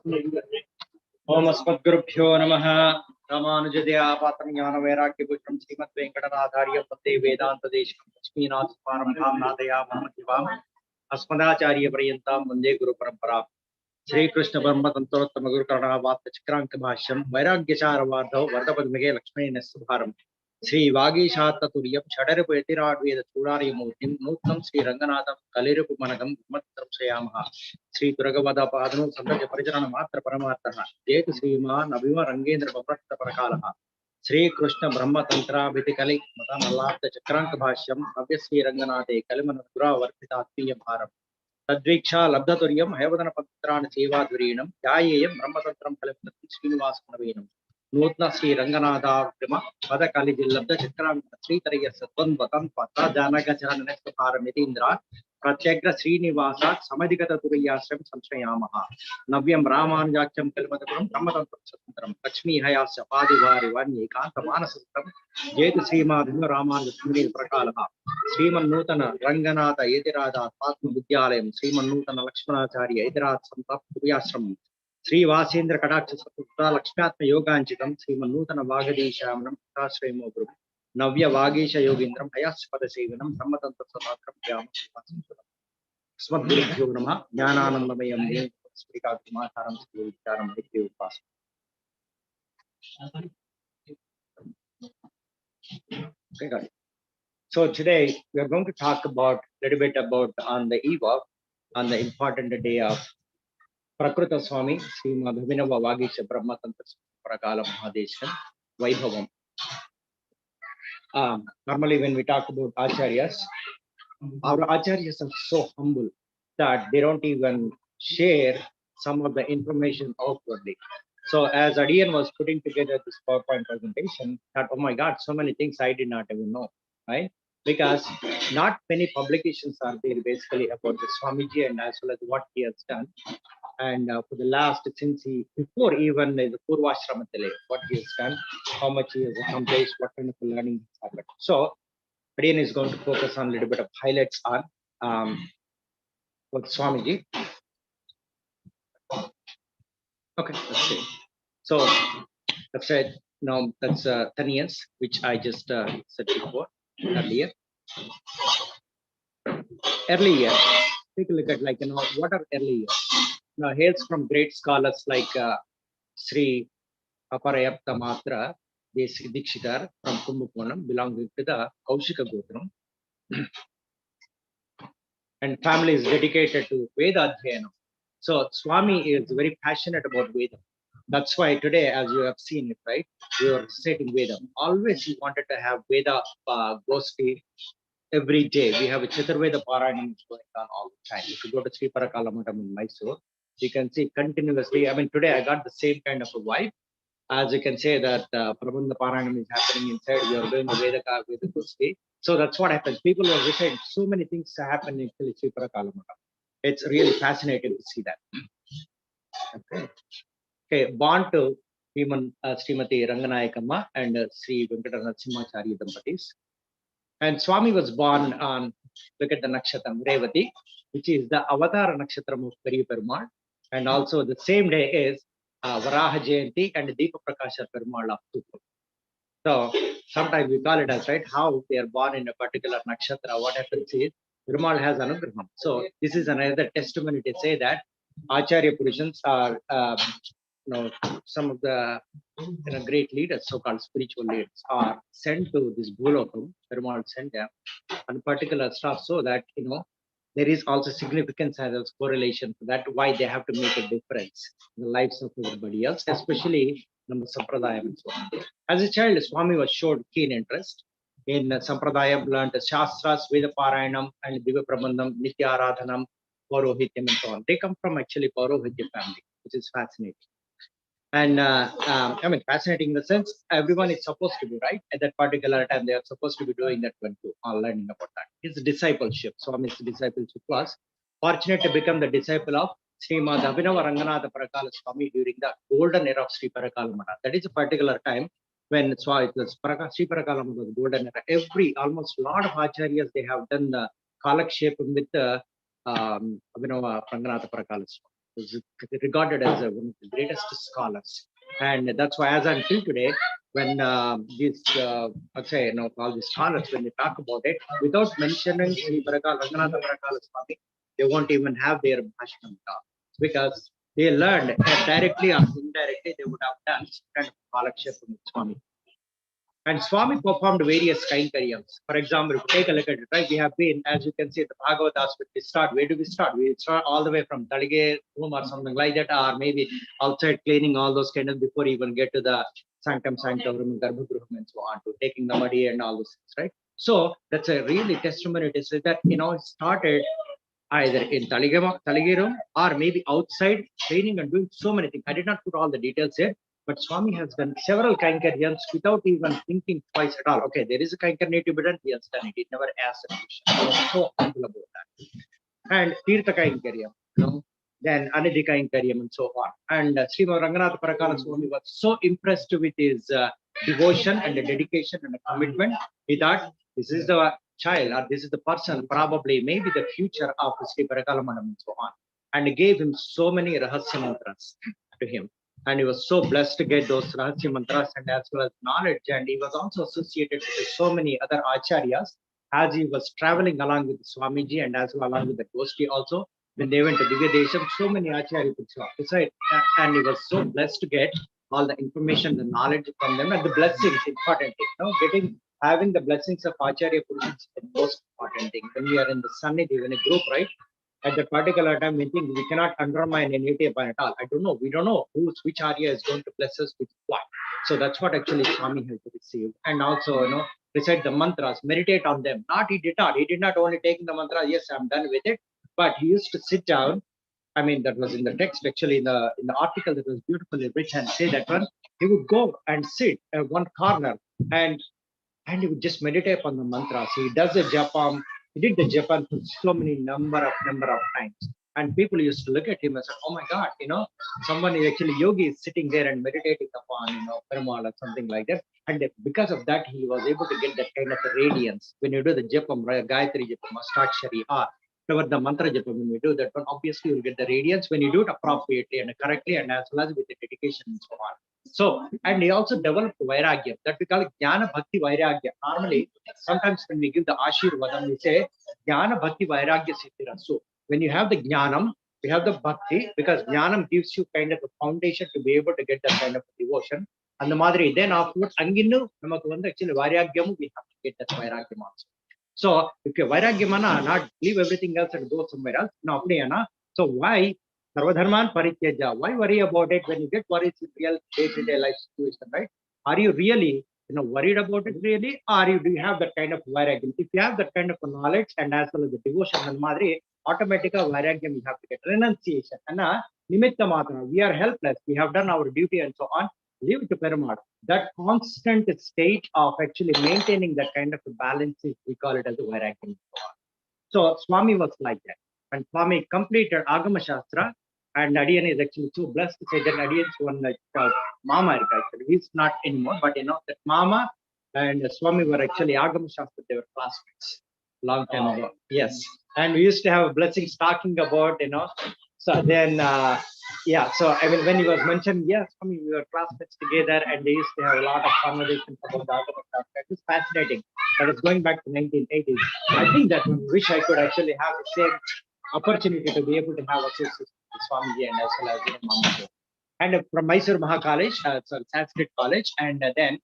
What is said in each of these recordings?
Om Asmadgurubhyo Namaha. Ramanujadya Patram Jnana Vairagyabhushan Srimath Venkatanathārya Pate Vedanta Deshikan Lakshmīnath Paramdham Nadaya Mahamadevam Asmadacharya Paryantam Vande Guru Paramparam Sri Krishna Brahmatantra Guru Karana Vata Chakranka Bhashyam Vairagyachara Vardhav Vardapadmige Lakshmi Nesubharam Sri Vaageesha Turiyam Shadaripu Etirad Veda Churari Murtim Nuttam Sri Ranganatham Kaliripu Managam Brahmatram Sayamaha Sri Duragavada Padanu Sandaja Parijana Matra Paramatana Jetu Sriman Abhiva Rangendra Bhapratta Parakalaha Sri Krishna Brahmatantra Vitikali Matanalapta Chakranka Bhashyam Abhya Sri Ranganathe Kalimanadura Varpita Atmiyam Bharam Tadviksha Labdhaturiyam Hayavadana Patran Seva Dhurinam Yayayam Brahmatantram Kalimanati Srinivas Navinam Nutna Sri Ranganatha Prima Parakali Labda Chakran Sri Taraya Satvan Vatan Pata Janaga Charanesta Paramitindra Pratyagra Srinivasa Samadhikata Turiyasram Samshayamaha Navyam Ramanjakam Kalmatapuram Brahmatantra Swatantra Lakshmi Hayasya Padivari Vani Kanta Manasatram Jetu Srimath Ramanjakam Parakala Sriman Nutana Ranganatha Yetirada Patma Vidyalayam Sriman Nutana Lakshmanacharya Yetirat Santa Turiyasram Sri Vasendra Kadaksha Saputra Lakshmatma Yoganchitam Sriman Nutana Vaageesha Shremo Group Navya Vaageesha Yogindram Hayaspada Sevanam Brahmatantra Swatantra Yama Smadgurubhyo Namaha Jnananandamayam Sprikākumātharam Srivicharam Vidya Upasam. Okay, got it. So today we are going to talk about a little bit about on the eve of on the important day of Prakruta Swamy Srimath Abhinava Vaageesha Brahmatantra Parakala Deshikan Vaibhavam. Normally when we talk about Acharyas, our Acharyas are so humble that they don't even share some of the information outwardly. So as Adian was putting together this PowerPoint presentation, that oh my God, so many things I did not even know, right? Because not many publications are there basically about the Swamiji and as well as what he has done. And for the last, since he, before even the Purvashramatale, what he has done, how much he has accomplished, what kind of learning has happened. So Adian is going to focus on a little bit of highlights on with Swamiji. Okay, let's see. So that's right. Now that's 10 years, which I just said before earlier. Early years. Take a look at what are early years. Now hails from great scholars like Sri Aparayapta Matra Dikshitar from Kumbakonam, belonging to the Kaushika Gotram. And family is dedicated to Veda Adhyayana. So Swami is very passionate about Veda. That's why today, as you have seen it, right, we are reciting Veda. Always he wanted to have Veda Gosti every day. We have a Chaturveda Parayana going on all the time. If you go to Sri Parakala Matam in Mysore, you can see continuously. I mean, today I got the same kind of a vibe. As you can say that Prabandha Parayana is happening inside, you are doing the Veda Gosti. So that's what happens. People are reciting so many things happen in Sri Parakala Matam. It's really fascinating to see that. Okay. Okay, born to Srimati Ranganayakama and Sri Venkatanathsimacharya Dampatis. And Swami was born on, look at the Nakshatram, Revati, which is the Avatara Nakshatram of Periya Perumal. And also the same day is Varaha Jayanti and Deepa Prakasha Perumal of Tupur. So sometimes we call it as, right, how they are born in a particular nakshatra. What happens is Perumal has anugraham. So this is another testimony to say that Acharya Purushans are some of the great leaders, so-called spiritual leaders, are sent to this Bhulokam. Perumal sent them on particular stuff so that there is also significance as correlation to that, why they have to make a difference in the lives of everybody else, especially in the Sampradayam and so on. As a child, Swami was showed keen interest in Sampradayam, learned Shastras, Veda Parayanam, and Divya Prabandham, Nitya Aradhanam, Paurohityam, and so on. They come from actually Paurohitya family, which is fascinating. And I mean, fascinating in the sense everyone is supposed to be, right? At that particular time, they are supposed to be doing that one too, or learning about that. It's discipleship. Swami's discipleship was fortunate to become the disciple of Srimath Abhinava Ranganatha Parakala Swami during the golden era of Sri Parakala Maha. That is a particular time when Sri Parakala Maha was golden era. Almost a lot of acharyas, they have done the kalakshepam with Abhinava Ranganatha Parakala Swami. was regarded as one of the greatest scholars. And that's why, as until today, when these, let's say, all these scholars, when they talk about it, without mentioning Sri Parakala, Ranganatha Parakala Swami, they won't even have their bhashanam talk, because they learned directly or indirectly, they would have done some kind of kalakshepam with Swami. And Swami performed various kainkariams. For example, if you take a look at it, right, we have been, as you can see, the Bhagavatas, we start, where do we start? We start all the way from Talige room or something like that, or maybe outside cleaning all those kind of before even get to the Sanctum Sanctorum, Garbhagruham, and so on, to taking the muddy and all those things, right? So that's a really testimony to say that, it started either in Taligirum or maybe outside training and doing so many things. I did not put all the details here, but Swami has done several Kainkarians without even thinking twice at all. Okay, there is a Kainkar to be done, he has done it. He never asked a question. I was so humble about that. And Tirtha Kainkaryam, then Anidhi Kainkaryam and so on. And Srimad Ranganatha Parakala Swami was so impressed with his devotion and the dedication and the commitment. He thought, this is the child, or this is the person, probably maybe the future of Sri Parakala Manam and so on. And he gave him so many Rahasya mantras to him. And he was so blessed to get those Rahasya mantras and as well as knowledge. And he was also associated with so many other Acharyas as he was traveling along with Swamiji and as well along with the Gosti also. When they went to Divya Desham, so many Acharyas beside, and he was so blessed to get all the information, the knowledge from them, and the blessings, important thing. Having the blessings of Acharya Purusha is the most important thing. When we are in the Sannidhi, when a group, right? At that particular time, we think we cannot undermine any at all. I don't know. We don't know which Arya is going to bless us with what. So that's what actually Swami has received. And also, recite the mantras, meditate on them. He did not. He did not only take the mantra, yes, I'm done with it. But he used to sit down. I mean, that was in the text, actually, in the article that was beautifully written, and say that one, he would go and sit at one corner and he would just meditate on the mantras. He does the japam. He did the japam for so many number of times. And people used to look at him and say, oh my God, someone is actually yogi is sitting there and meditating upon, Perumal or something like that. And because of that, he was able to get that kind of a radiance. When you do the japam, Gayatri japam, Astakshari, the mantra japam, when we do that one, obviously you'll get the radiance when you do it appropriately and correctly and as well as with the dedication and so on. So, and he also developed Vairagya, that we call it Jnana Bhakti Vairagya. Normally, sometimes when we give the Ashirvadam, we say Jnana Bhakti Vairagya Siddhira. So, when you have the Jnanam, we have the Bhakti, because Jnanam gives you kind of a foundation to be able to get that kind of devotion. And the Madri, then afterwards, Anginu, actually Vairagyamu, we have to get that Vairagyam also. So, if you Vairagyamana, not leave everything else and go somewhere else, so why? Sarvadharman Parityaja. Why worry about it when you get worried with real day-to-day life situation, right? Are you really, worried about it really, or do you have that kind of vairagyam? If you have that kind of knowledge and as well as the devotion and madri, automatically vairagyam you have to get renunciation. And nimitta matra, we are helpless. We have done our duty and so on. Leave it to Perumal. That constant state of actually maintaining that kind of a balance is, we call it as a vairagyam. So Swami was like that. And Swami completed Agama Shastra. And Adiyan is actually so blessed to say that Adiyan's one like Mama actually. He's not anymore, but that Mama and Swami were actually Agama Shastra, they were classmates long time ago. Yes. And we used to have blessings talking about, so then, so I mean, when he was mentioned, yes, Swami, we were classmates together and they used to have a lot of conversations about the Agama Shastra. It was fascinating. That was going back to 1980s. I think that we wish I could actually have the same opportunity to be able to have association with Swamiji and as well as Mama. And from Mysore Maha College, Sanskrit College, and then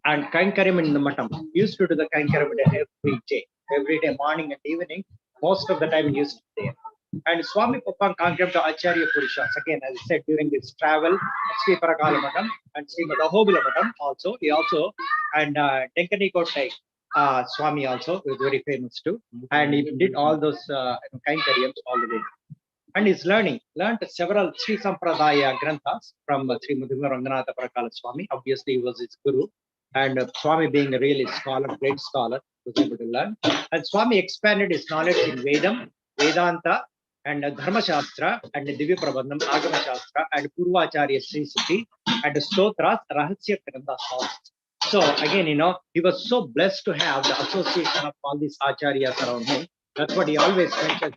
Kainkaram in the Matam. Used to do the Kainkaram every day, morning and evening. Most of the time he used to be there. And Swami Papan came to Acharya Purusha. Again, as I said, during this travel, Sri Parakala Matam and Srimath Ahobila Matam also. He also, and Tenkani Kotai, Swami also was very famous too. And he did all those Kainkaryams all the way. And he's learned several Sri Sampradaya Granthas from Sri Ranganatha Parakala Swami. Obviously, he was his guru. And Swami being a really scholar, great scholar, was able to learn. And Swami expanded his knowledge in Vedam, Vedanta, and Dharma Shastra, and Divya Prabandham, Agama Shastra, and Purvacharya Sri Suti, and Stotras, Rahasya Grantha. So again, he was so blessed to have the association of all these acharyas around him. That's what he always mentions.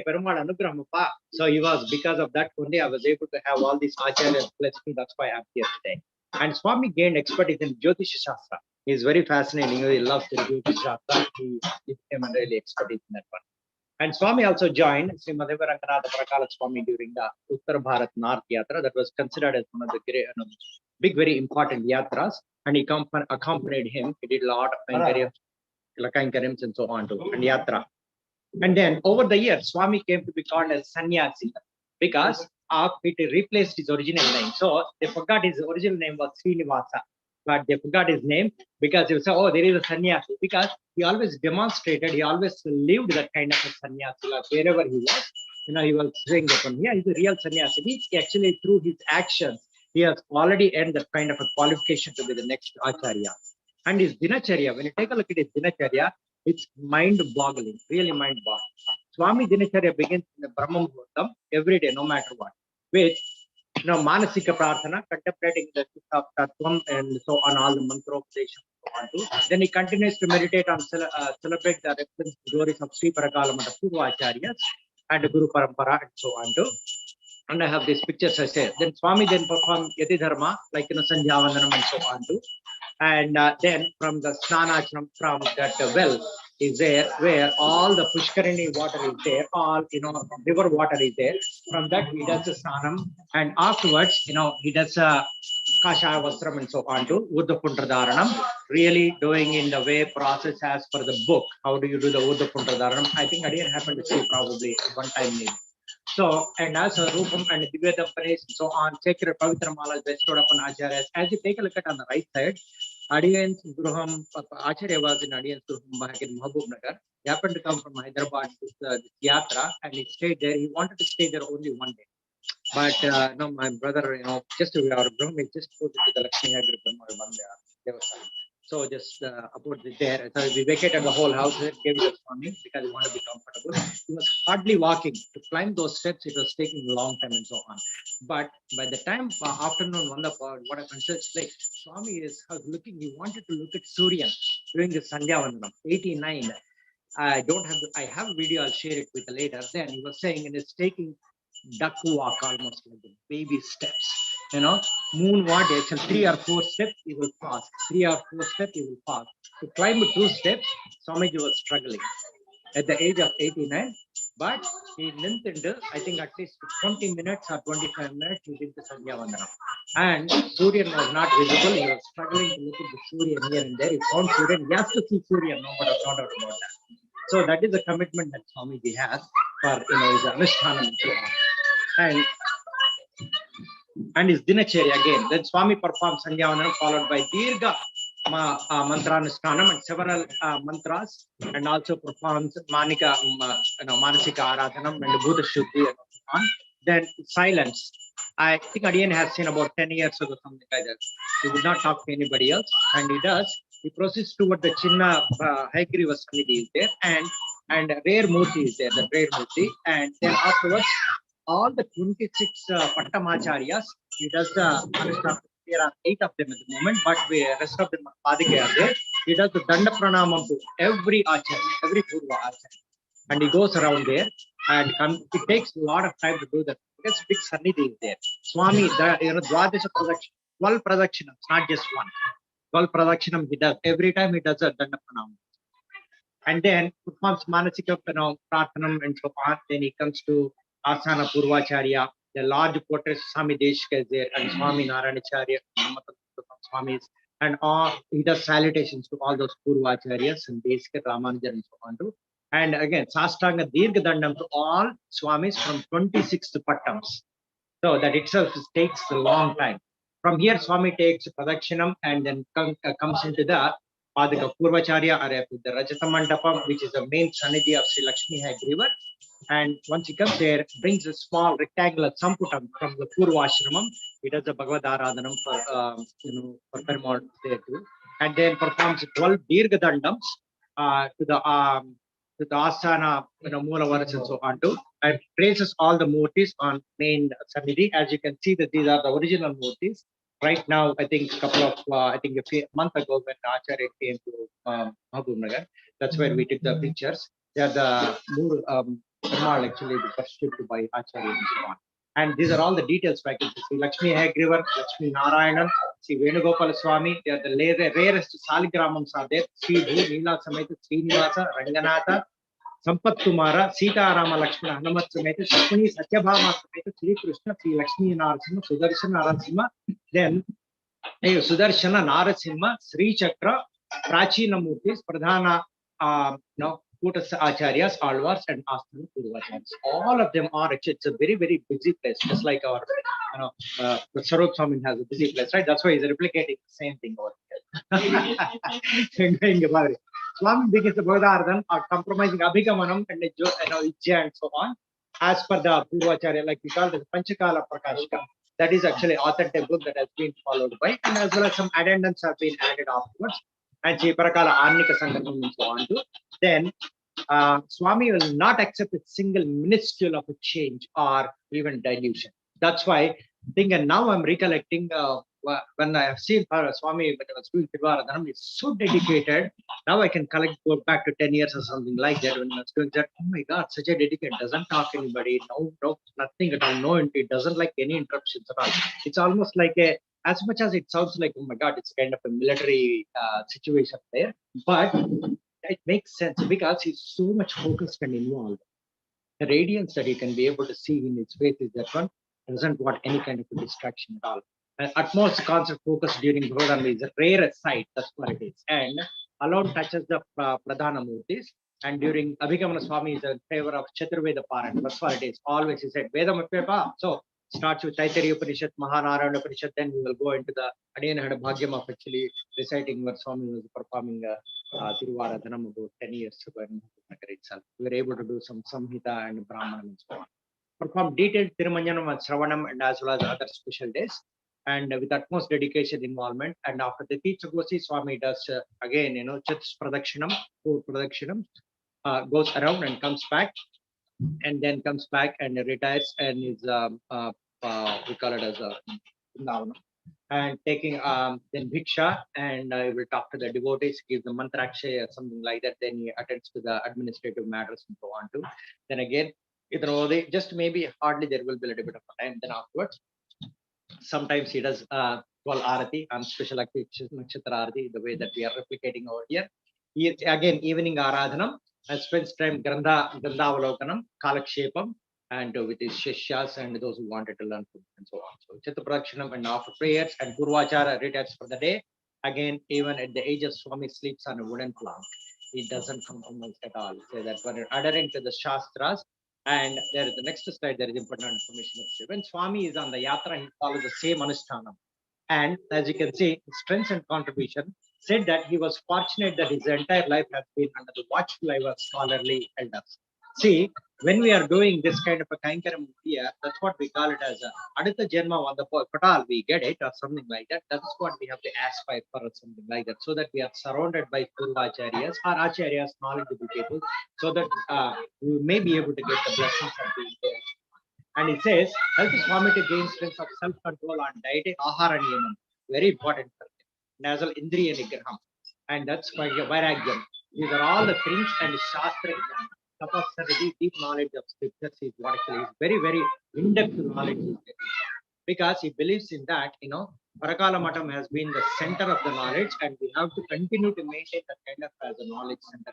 Perumal Anugrahamappa. So he was, because of that only I was able to have all these acharyas bless me. That's why I'm here today. And Swami gained expertise in Jyotish Shastra. He's very fascinating. He loves the Jyotish Shastra. He became a really expertise in that one. And Swami also joined Srimath Ranganatha Parakala Swami during the Uttar Bharat North Yatra. That was considered as one of the great, big, very important yatras. And he accompanied him. He did a lot of Kankarims and so on too, and yatra. And then over the years, Swami came to be called as sannyasi because it replaced his original name. So they forgot his original name was Srinivasa, but they forgot his name because they would say, oh, there is a sannyasi, because he always demonstrated, he always lived that kind of a sannyasi, like wherever he was, he was saying that one, yeah, he's a real sannyasi. He actually, through his actions, he has already earned that kind of a qualification to be the next Acharya. And his dinacharya, when you take a look at his dinacharya, it's mind-boggling, really mind-boggling. Swami dinacharya begins in the Brahma Muhurtam every day, no matter what, with Manasika Prarthana, contemplating the Tattvam and so on, all the mantropodesham and so on too. Then he continues to meditate on celebrate the reference glories of Sri Parakala Purva Acharyas and Guru Parampara and so on too. And I have these pictures I say. Then Swami then performed Yati Dharma, like Sandhya Vandanam and so on too. And then from the Snanachram, from that well is there, where all the Pushkarini water is there, all, river water is there. From that, he does the Snanam. And afterwards, he does Kashaya Vastram and so on to Uddha Dharanam, really doing in the way process as per the book. How do you do the Uddha Dharanam? I think I didn't happen to see probably one time maybe. So, and also Rupam and Divya Dampanes, so on, sacred Pavitra Malas bestowed upon Acharyas. As you take a look at on the right side, Adiyan's Gruham, Acharya was in Adiyan's Gruham back in Mahabubnagar. He happened to come from Hyderabad to this Yatra, and he stayed there. He wanted to stay there only one day. But no, my brother, just our Brahmi just put it to the Lakshmi Agri Devasana. So just about there, so we vacated the whole house, gave it to Swami because we want to be comfortable. He was hardly walking. To climb those steps, it was taking a long time and so on. But by the time afternoon, what I considered, like Swami is looking, he wanted to look at Surya during the Sandhya Vandanam, 89. I have a video, I'll share it with you later. Then he was saying, and it's taking duck walk almost like the baby steps. Moon what direction, 3 or 4 steps, he will fast. 3 or 4 steps, he will fast. To climb 2 steps, Swamiji was struggling at the age of 89, but he limped into, I think, at least 20 minutes or 25 minutes, he did the Sandhya Vandanam. And Surya was not visible. He was struggling to look at the Surya here and there. He found Surya. He has to see Surya, no doubt about that. So that is the commitment that Swamiji has for his Anushthanam and so on. And his dinacharya again. Then Swami performs Sandhya Vandanam followed by Dirgha Mantranushtanam and several mantras, and also performs Manasika Aradhanam and Bhuta Shuddhi and so on. Then silence. I think Adiyan has seen about 10 years ago, something like that. He would not talk to anybody else, and he does. He proceeds toward the Chinna Haigriva Samiti is there, and rare Murti is there, the rare Murti. And then afterwards, all the 26 Pattamacharyas, he does the Anushtana. There are 8 of them at the moment, but the rest of them are there. He does the Danda Pranamam to every Acharya, every Purva Acharya. And he goes around there, and it takes a lot of time to do that because big Sannidhi is there. Swami, Dwadasha Pradakshina, 12 Pradakshinams, not just one. 12 Pradakshinam he does. Every time he does a Danda Pranamam. And then performs Manasika Prarthanam and so on. Then he comes to Asana Purvacharya, the large portrait Swami Deshikan is there, and Swami Naranacharya, Swamis, and he does salutations to all those Purvacharyas and Deshikan, Ramanujan, and so on too. And again, Sastanga Dirgha Dandam to all Swamis from 26 Pattams. So that itself takes a long time. From here, Swami takes Pradakshinam and then comes into the Padaka Purvacharya or the Rajata Mandapam, which is the main Sannidhi of Sri Lakshmi Hagrivar. And once he comes there, brings a small rectangular samputam from the Purvashramam. He does the Bhagavad Aradhanam for Perumal there too. And then performs 12 Dirgha Dandams to the Asana, Moola Varas and so on too. And traces all the murtis on main Sannidhi. As you can see that these are the original murtis. Right now, I think a month ago when Acharya came to Mahabubnagar, that's where we took the pictures. They are the Perumal actually worshipped by Acharya and so on. And these are all the details faculty. See Lakshmi Hagrivar, Lakshmi Narayanan, see Venugopal Swami, they are the rarest Saligramams are there. Sri Bhu, Neela Sameta, Srinivasa, Ranganatha, Sampat Kumara, Sita Rama Lakshmana, Hanumat Sameta, Sakuni, Satyabhama Sameta, Sri Krishna, Sri Lakshmi Narasimha, Sudarshana Narasimha, then Sudarshana Narasimha, Sri Chakra, Prachina Murtis, Pradhana, Kutas Acharyas, Alvars, and Asthana Purvacharyas. All of them are actually, it's a very, very busy place, just like our, the Sarop Swamin has a busy place, right? That's why he's replicating the same thing over here. Swami begins the Bodhardhan are compromising Abhigamanam and Ijja and so on, as per the Purvacharya, like we call it the Panchakala Prakashika. That is actually authentic book that has been followed by, and as well as some addendums have been added afterwards. And Parakala Arnika Sangatam and so on too. Then Swami will not accept a single minuscule of a change or even dilution. That's why I think, and now I'm recollecting when I have seen Swami when I was doing Thiruvaradhanam, he's so dedicated. Now I can go back to 10 years or something like that. When I was doing that, oh my God, such a dedicated, doesn't talk to anybody, no, nothing at all, no, it doesn't like any interruptions at all. It's almost like as much as it sounds like, oh my God, it's kind of a military situation there, but it makes sense because he's so much focused and involved. The radiance that you can be able to see in his face is that one doesn't want any kind of a distraction at all. And utmost concert focus during Bhodam is a rare sight, that's what it is. And alone touches the Pradhana Murtis. And during Abhigamana Swami is in favor of Chaturveda Paran, that's what it is. Always he said, Vedam Apepa. So starts with Taittiriya Upanishad, Maha Narayana Upanishad, then we will go into the Adiyan had a bhagyam of actually reciting where Swami was performing Thiruvaradhanam about 10 years ago in Nagar itself. We were able to do some Samhita and Brahman and so on. Perform detailed Tirumanjanam and Shravanam and as well as other special days. And with utmost dedication involvement. And after the Teetsagosi, Swami does again, Chats Pradakshinam, 4 Pradakshinam, goes around and comes back. And then comes back and retires and is we call it as a now and taking then bhiksha and I will talk to the devotees, give the mantrakshay or something like that. Then he attends to the administrative matters and so on too. Then again, just maybe hardly there will be a little bit of a time. Then afterwards, sometimes he does 12 arati on special nakshatra arati, the way that we are replicating over here. Again, evening aradhanam. And spends time Grandhavalokanam, Kalakshepam, and with his Shishyas and those who wanted to learn from and so on. So Chitta and after prayers and Purvachara retires for the day. Again, even at the age of Swami sleeps on a wooden plank. He doesn't compromise at all. So that when adhering to the Shastras, and there is the next slide, there is important information. When Swami is on the Yatra, he follows the same Anushthanam. And as you can see, his strengths and contribution said that he was fortunate that his entire life has been under the watchful eye of scholarly elders. See, when we are doing this kind of a Kankaram here, that's what we call it as a Aditha Janma on the Patal, we get it or something like that. That's what we have to aspire for or something like that. So that we are surrounded by Purvacharyas or Acharyas, knowledgeable people, so that we may be able to get the blessings of being there. And it says, help Swami to gain strength of self-control on diet, ahara niyamam. Very important for him. Nasal indriya nigraham. And that's why vairagyam. These are all the things and shastra tapasarati, deep knowledge of scriptures is what actually is very, very in-depth knowledge. Because he believes in that, Parakala Matam has been the center of the knowledge and we have to continue to maintain that kind of as a knowledge center.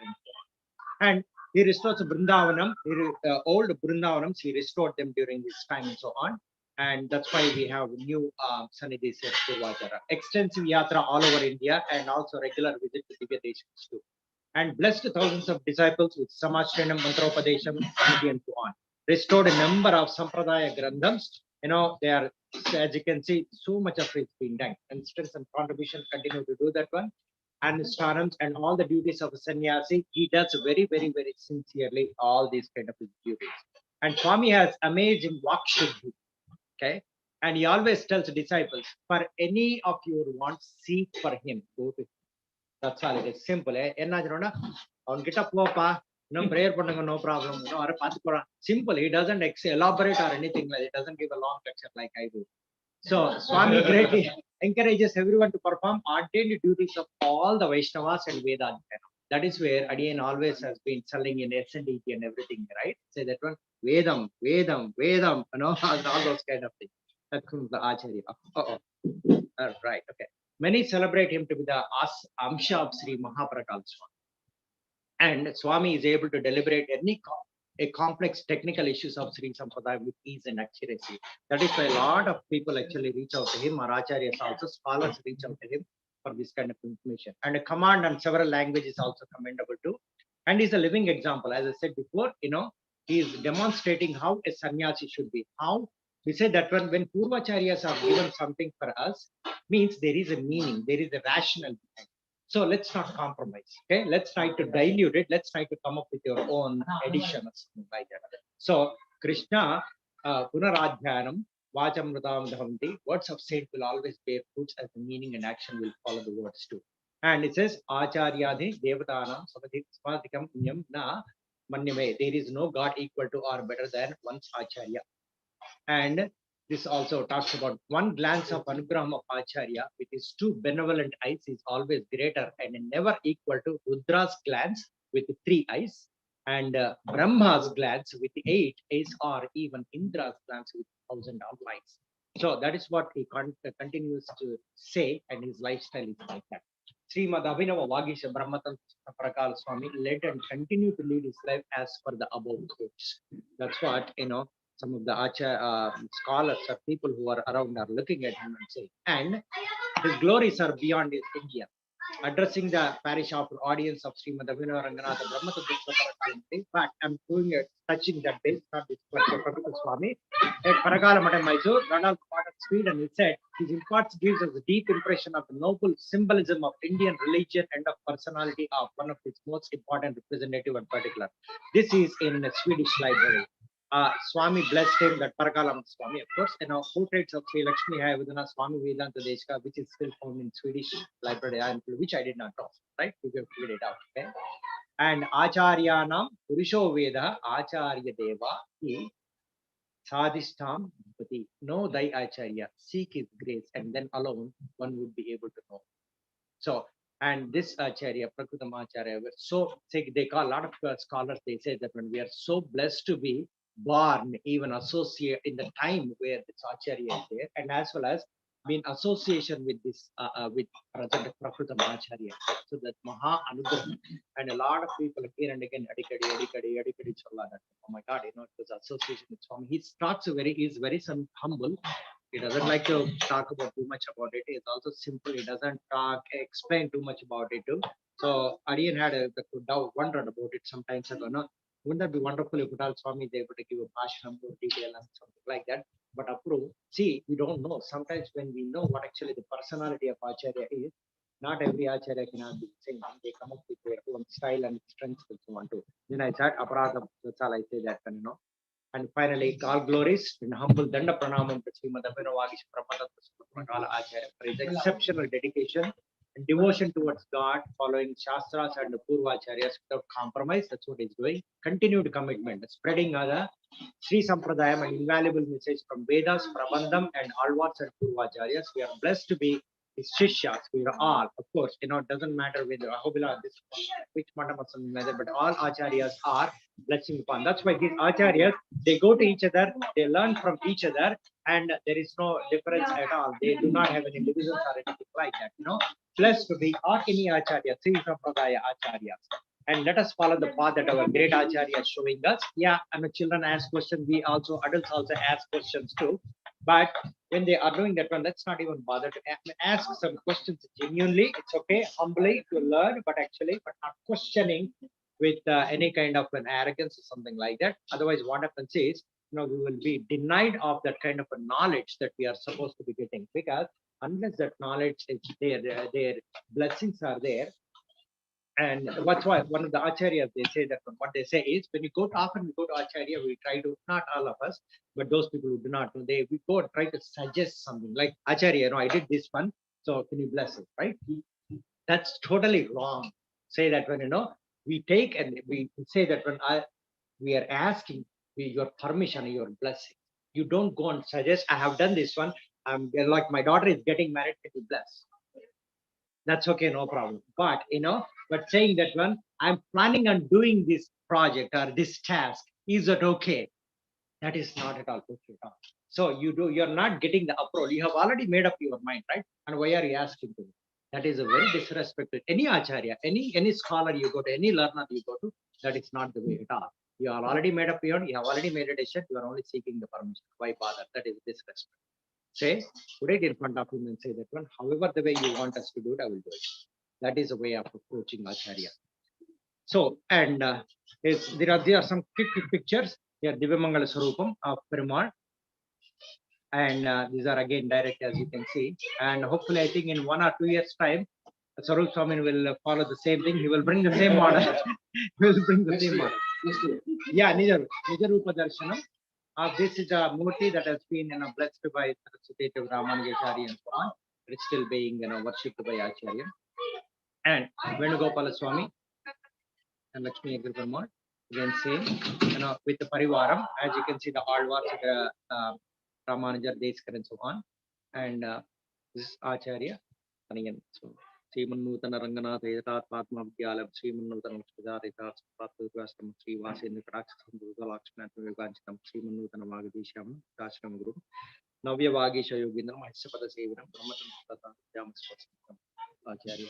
And he restores Vrindavanam, old Vrindavanams, he restored them during his time and so on. And that's why we have new Sannidhis at Purvachara. Extensive yatra all over India and also regular visit to Divya Deshans too. And blessed thousands of disciples with Samashranam, Mantropadesham, and so on. Restored a number of Sampradaya Grandhams. They are, as you can see, so much of it's been done. And strength and contribution continue to do that one. And Starams and all the duties of a sannyasi, he does very, very, very sincerely all these kind of duties. And Swami has amazing Vakshuddhi. Okay. And he always tells the disciples, for any of your wants, seek for him. Go to him. That's all it is. Simple. Prayer no problem. Simple. He doesn't elaborate or anything like it. Doesn't give a long lecture like I do. So Swami greatly encourages everyone to perform ordained duties of all the Vaishnavas and Vedanta. That is where Adiyan always has been selling in SNDT and everything, right? Say that one, Vedam, Vedam, Vedam, all those kind of things. That comes the Acharya. Right, okay. Many celebrate him to be the Amsha of Sri Mahaparakala Swami. And Swami is able to deliberate a complex technical issues of Sri Sampradaya with ease and accuracy. That is why a lot of people actually reach out to him, or acharyas also, scholars reach out to him for this kind of information. And a command on several languages is also commendable too. And he's a living example. As I said before, he is demonstrating how a sannyasi should be. How we say that when Purvacharyas are given something for us, means there is a meaning, there is a rationale behind. So let's not compromise. Okay, let's try to dilute it. Let's try to come up with your own edition or something like that. So Krishna, Punaradhyanam, Vachamrutam Dhavanti, words of saint will always bear fruits as the meaning and action will follow the words too. And it says, Acharyadhi Devatanam Samatikam Nyam Na Manyame. There is no God equal to or better than one's Acharya. And this also talks about one glance of Anugraham of Acharya with his two benevolent eyes is always greater and never equal to Rudra's glance with 3 eyes, and Brahma's glance with 8 eyes, or even Indra's glance with 1,000 eyes. So that is what he continues to say, and his lifestyle is like that. Srimath Abhinava Vaageesha Brahmatantra Parakala Swami led and continued to lead his life as per the above quotes. That's what some of the scholars or people who are around are looking at him and saying, and his glories are beyond his India. Addressing the parish of audience of Srimad Abhinava Ranganatha Brahmatantra, but I'm doing it, touching that base, not this particular Swami. At Parakala Mata Mysore, Ronald part of Sweden, he said, his imparts gives us a deep impression of the noble symbolism of Indian religion and of personality of one of its most important representative and particular. This is in a Swedish library. Swami blessed him, that Parakala Swami, of course, portraits of Sri Lakshmi Hayavadana Swami Vedanta Deshikan, which is still found in Swedish library, which I did not know, right? You can figure it out, okay? And Acharyanam Purisho Veda Acharya Deva he Sadhishtam Bhati. Know thy Acharya, seek his grace, and then alone one would be able to know. So, and this Acharya, Prakrutam Acharya, so they call a lot of scholars, they say that when we are so blessed to be born, even associate in the time where this Acharya is there, and as well as be in association with this, with present Prakrutam Acharya. So that Maha Anugraham, and a lot of people again and again, Adikadi, Cholla, that, oh my God, it was association with Swami. He is very humble. He doesn't like to talk about too much about it. It's also simple. He doesn't explain too much about it too. So Adiyan had a wondered about it sometimes ago. No? Wouldn't that be wonderful if Udal Swami is able to give a passion more detail and something like that? But approve. See, we don't know. Sometimes when we know what actually the personality of Acharya is, not every Acharya cannot be the same. They come up with their own style and strengths and so on too. Then I said, Aparadam, that's all I say that, And finally, all glories and humble Danda Pranamam to Srimad Abhinava Vaageesha Brahmatantra Acharya for his exceptional dedication and devotion towards God, following Shastras and the Purvacharyas without compromise. That's what he's doing. Continued commitment, spreading other Sri Sampradayam and invaluable message from Vedas, Prabandham, and Alvars and Purvacharyas. We are blessed to be his Shishyas. We are all, of course, it doesn't matter whether Ahobila, which Mandam method, but all Acharyas are blessing upon. That's why these Acharyas, they go to each other, they learn from each other, and there is no difference at all. They do not have any divisions or anything like that. Blessed to be or any Acharya, Sri Sampradaya Acharyas. And let us follow the path that our great Acharya is showing us. Yeah, and the children ask questions. We also, adults also ask questions too. But when they are doing that one, let's not even bother to ask some questions genuinely. It's okay, humbly to learn, but not questioning with any kind of an arrogance or something like that. Otherwise, what happens is, we will be denied of that kind of a knowledge that we are supposed to be getting, because unless that knowledge is there, their blessings are there. And that's why one of the acharyas, they say that what they say is, when we go to acharya, we try to, not all of us, but those people who do not know, we go and try to suggest something like, Acharya, I did this one, so can you bless it, right? That's totally wrong. Say that when, we take and we say that when we are asking your permission, your blessing. You don't go and suggest, I have done this one. I'm like, my daughter is getting married, can you bless? that's okay, no problem. But but saying that one, I'm planning on doing this project or this task, is it okay? That is not at all okay at all. So you're not getting the approval. You have already made up your mind, right? And why are you asking to me? That is a very disrespectful. Any acharya, any scholar you go to, any learner you go to, that is not the way at all. You have already made up your, you have already made a decision, you are only seeking the permission. Why bother? That is disrespect. Say, put it in front of him and say that one, however the way you want us to do it, I will do it. That is a way of approaching acharya. So, and there are some quick pictures. Here, Divamangala Swarupam of Perumal. And these are again direct, as you can see. And hopefully, I think in 1 or 2 years' time, Sarup Swami will follow the same thing. He will bring the same model. He will bring the same model. Yeah, Nijarupa Darshanam. This is a murti that has been blessed by Saraswati Ramanujacharya and so on. It's still being worshipped by Acharya. And Venugopala Swami and Lakshmi Agripamal, again same, with the Parivaram, as you can see, the Alvars, Ramanujar, Deshikan, and so on. And this is Acharya. And again, so Srimanutana Ranganatha Edat Padma Vidyalam, Srimanutana Sujata Patu Sri Vasin, the Praxis, the Lakshman, Yugancham, Srimanutana Vaageesha, Dashram Guru, Navya Vaageesha Yogindra, Mahishapada Sevinam, Brahmatantra, Yamas, Acharya,